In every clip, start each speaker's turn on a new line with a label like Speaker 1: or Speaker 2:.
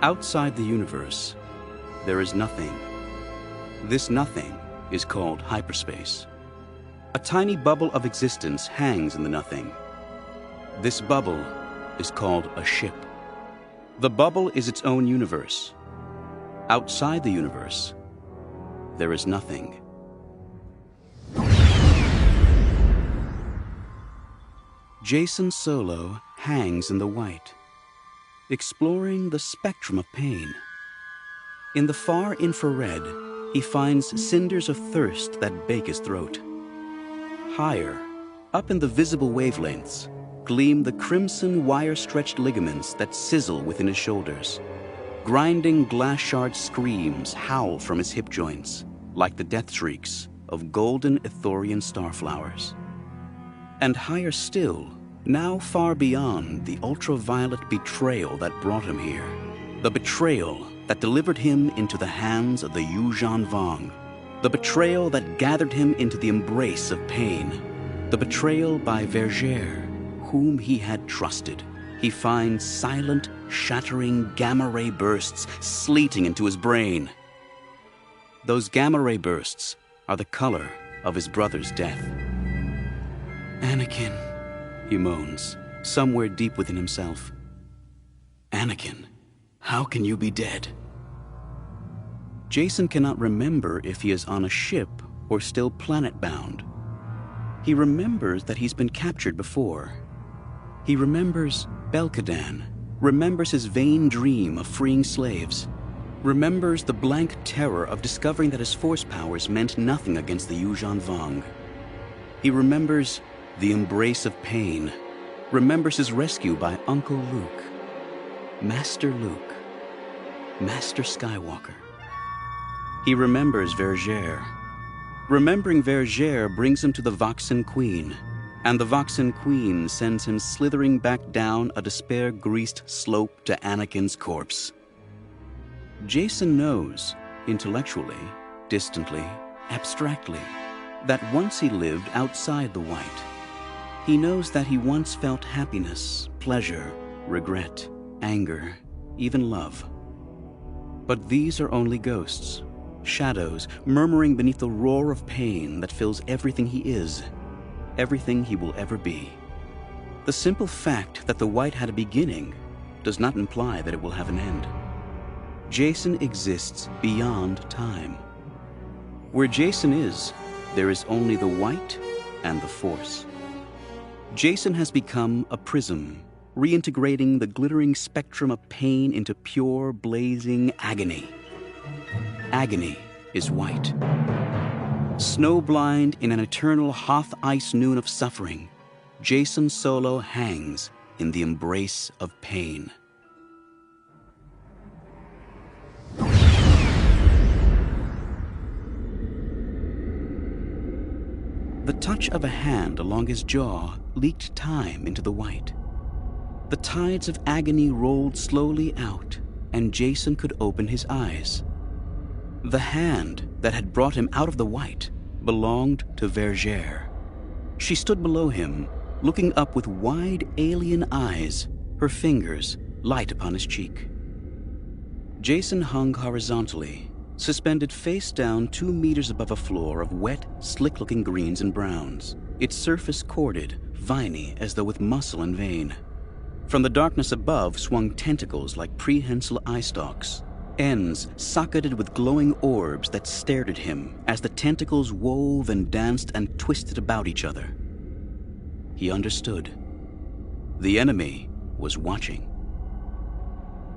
Speaker 1: Outside the universe, there is nothing. This nothing is called hyperspace. A tiny bubble of existence hangs in the nothing. This bubble is called a ship. The bubble is its own universe. Outside the universe, there is nothing. Jacen Solo hangs in the white, exploring the spectrum of pain. In the far infrared, he finds cinders of thirst that bake his throat. Higher, up in the visible wavelengths, gleam the crimson wire-stretched ligaments that sizzle within his shoulders. Grinding glass shard screams howl from his hip joints, like the death shrieks of golden Ithorian starflowers. And higher still, now far beyond the ultraviolet betrayal that brought him here, the betrayal that delivered him into the hands of the Yuuzhan Vong, the betrayal that gathered him into the embrace of pain, the betrayal by Vergere, whom he had trusted. He finds silent, shattering gamma-ray bursts sleeting into his brain. Those gamma-ray bursts are the color of his brother's death. Anakin, he moans, somewhere deep within himself. Anakin, how can you be dead? Jacen cannot remember if he is on a ship or still planet-bound. He remembers that he's been captured before. He remembers Belkadan, remembers his vain dream of freeing slaves, remembers the blank terror of discovering that his force powers meant nothing against the Yuuzhan Vong. He remembers the embrace of pain, remembers his rescue by Uncle Luke, Master Luke, Master Skywalker. He remembers Vergere. Remembering Vergere brings him to the Voxyn Queen, and the Voxyn Queen sends him slithering back down a despair-greased slope to Anakin's corpse. Jacen knows, intellectually, distantly, abstractly, that once he lived outside the white. He knows that he once felt happiness, pleasure, regret, anger, even love. But these are only ghosts, shadows murmuring beneath the roar of pain that fills everything he is, everything he will ever be. The simple fact that the white had a beginning does not imply that it will have an end. Jacen exists beyond time. Where Jacen is, there is only the white and the force. Jacen has become a prism, reintegrating the glittering spectrum of pain into pure, blazing agony. Agony is white. Snowblind in an eternal Hoth ice noon of suffering, Jacen Solo hangs in the embrace of pain. The touch of a hand along his jaw leaked time into the white. The tides of agony rolled slowly out, and Jacen could open his eyes. The hand that had brought him out of the white belonged to Vergere. She stood below him, looking up with wide alien eyes, her fingers light upon his cheek. Jacen hung horizontally, suspended face down 2 meters above a floor of wet, slick-looking greens and browns, its surface corded, viney as though with muscle and vein. From the darkness above swung tentacles like prehensile eye stalks, ends socketed with glowing orbs that stared at him as the tentacles wove and danced and twisted about each other. He understood. The enemy was watching.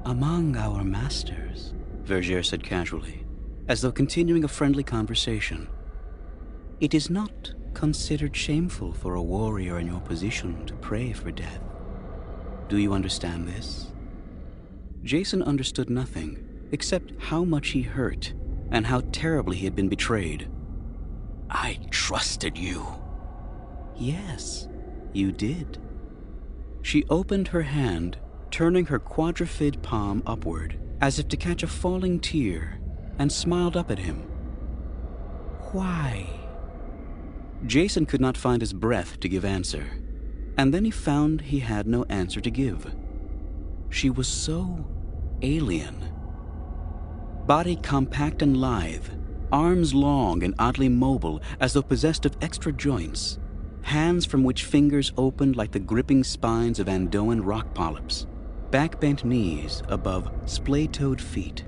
Speaker 1: "Among our masters," Vergere said casually, as though continuing a friendly conversation, "it is not considered shameful for a warrior in your position to pray for death. Do you understand this?" Jacen understood nothing, except how much he hurt and how terribly he had been betrayed. "I trusted you." "Yes, you did." She opened her hand, turning her quadrifid palm upward, as if to catch a falling tear, and smiled up at him. "Why?" Jacen could not find his breath to give answer, and then he found he had no answer to give. She was so alien. Body compact and lithe, arms long and oddly mobile as though possessed of extra joints, hands from which fingers opened like the gripping spines of Andoan rock polyps, back-bent knees above splay-toed feet.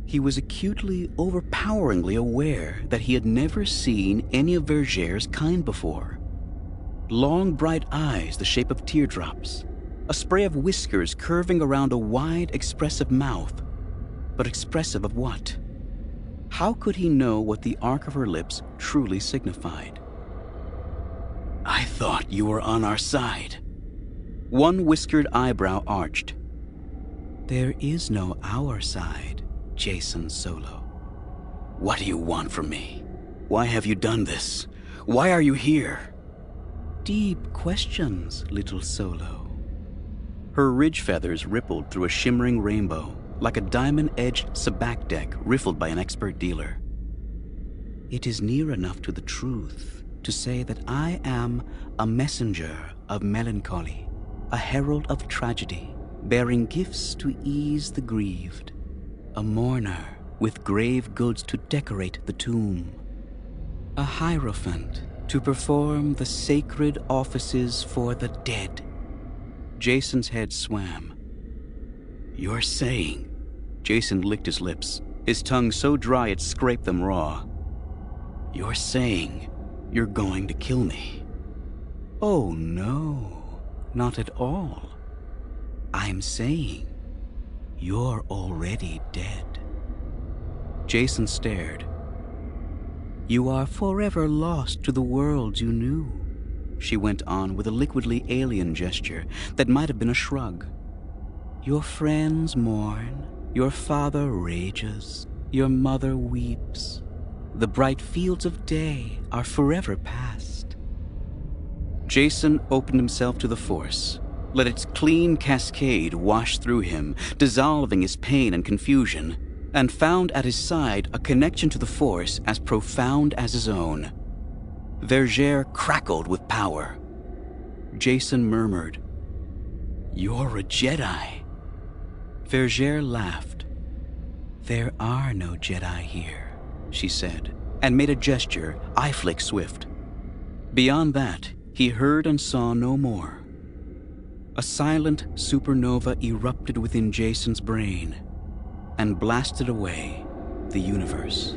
Speaker 1: He was acutely, overpoweringly aware that he had never seen any of Vergere's kind before. Long, bright eyes the shape of teardrops, a spray of whiskers curving around a wide, expressive mouth. But expressive of what? How could he know what the arc of her lips truly signified? "I thought you were on our side." One whiskered eyebrow arched. "There is no our side, Jacen Solo." "What do you want from me? Why have you done this? Why are you here?" "Deep questions, little Solo." Her ridge feathers rippled through a shimmering rainbow, like a diamond-edged sabacc deck riffled by an expert dealer. "It is near enough to the truth to say that I am a messenger of melancholy, a herald of tragedy, bearing gifts to ease the grieved, a mourner with grave goods to decorate the tomb, a hierophant to perform the sacred offices for the dead." Jacen's head swam. "You're saying..." Jacen licked his lips, his tongue so dry it scraped them raw. "You're saying you're going to kill me?" "Oh no, not at all. I'm saying you're already dead." Jacen stared. "You are forever lost to the worlds you knew," she went on with a liquidly alien gesture that might have been a shrug. "Your friends mourn, your father rages, your mother weeps. The bright fields of day are forever past." Jacen opened himself to the Force, let its clean cascade wash through him, dissolving his pain and confusion, and found at his side a connection to the Force as profound as his own. Vergere crackled with power. Jacen murmured, "You're a Jedi." Vergere laughed. "There are no Jedi here," she said, and made a gesture, eye flick swift. Beyond that, he heard and saw no more. A silent supernova erupted within Jacen's brain and blasted away the universe.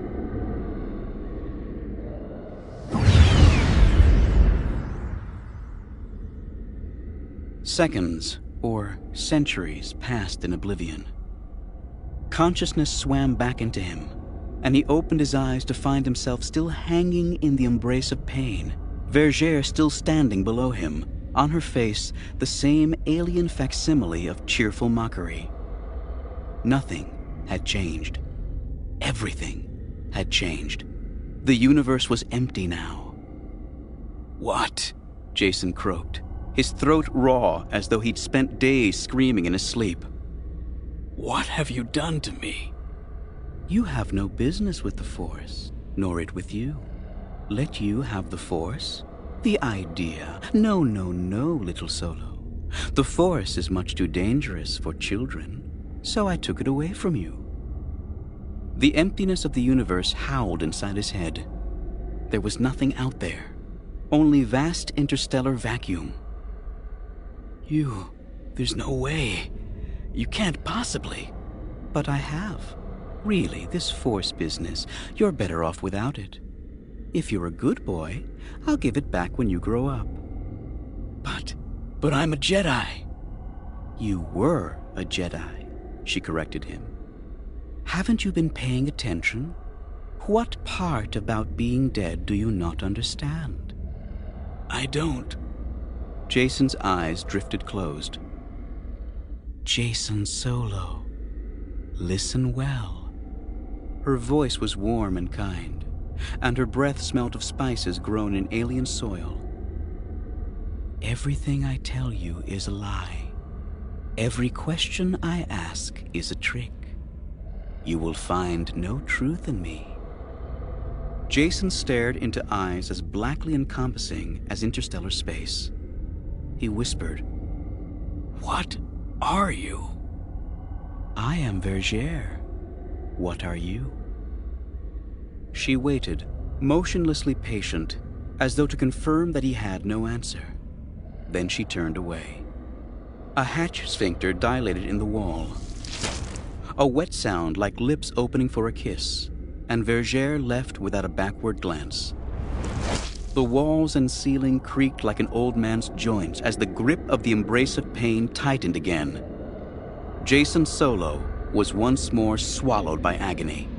Speaker 1: Seconds, or centuries, passed in oblivion. Consciousness swam back into him, and he opened his eyes to find himself still hanging in the embrace of pain, Vergere still standing below him, on her face the same alien facsimile of cheerful mockery. Nothing had changed. Everything had changed. The universe was empty now. "What?" Jacen croaked, his throat raw as though he'd spent days screaming in his sleep. "What have you done to me?" "You have no business with the Force, nor it with you. Let you have the Force? The idea! No, no, no, little Solo. The Force is much too dangerous for children, so I took it away from you." The emptiness of the universe howled inside his head. There was nothing out there, only vast interstellar vacuum. There's no way. You can't possibly." "But I have. Really, this Force business, you're better off without it. If you're a good boy, I'll give it back when you grow up." But I'm a Jedi." "You were a Jedi," she corrected him. "Haven't you been paying attention? What part about being dead do you not understand?" "I don't." Jacen's eyes drifted closed. "Jacen Solo, listen well." Her voice was warm and kind, and her breath smelt of spices grown in alien soil. "Everything I tell you is a lie. Every question I ask is a trick. You will find no truth in me." Jacen stared into eyes as blackly encompassing as interstellar space. He whispered, "What are you?" I am Vergere. What are you? She waited, motionlessly patient, as though to confirm that he had no answer. Then she turned away. A hatch sphincter dilated in the wall. A wet sound like lips opening for a kiss, and Vergere left without a backward glance. The walls and ceiling creaked like an old man's joints as the grip of the embrace of pain tightened again. Jacen Solo was once more swallowed by agony.